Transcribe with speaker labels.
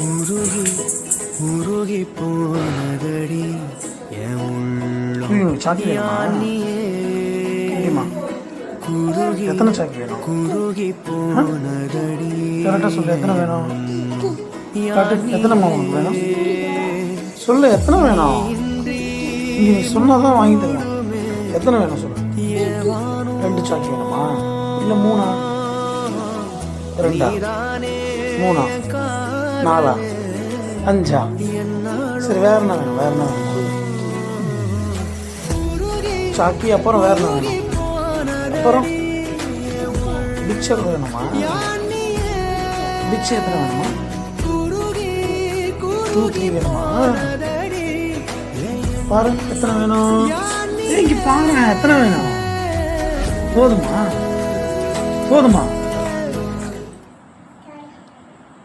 Speaker 1: உருகி உருகி போனதடி என் உள்ளம்
Speaker 2: சாக்கி வேணுமா?
Speaker 1: குருகி
Speaker 2: எத்தனை சாக்கி வேணும்?
Speaker 1: குருகி போனதடி
Speaker 2: கரெக்டாக சொல்லு, எத்தனை வேணும்? எத்தனை மாவு வேணும் சொல்லு, எத்தனை வேணும்? நீ சொன்னாதான் வாங்கி தருவேன். எத்தனை வேணும் சொல்லு. 2 சாக்கி வேணுமா? இல்லை 3? 2, 3, 4, 5. சரி, வேற என்ன வேணும்? வேற என்ன வேணும்? சாக்கி அப்புறம் வேற என்ன வேணும்? அப்புறம் பிக்சர் வேணுமா? பிக்சர் எத்தனை வேணுமா? 2, 3 வேணுமா? பாரு எத்தனை வேணும். இங்கே பாரு எத்தனை வேணும். போதுமா? போதுமா?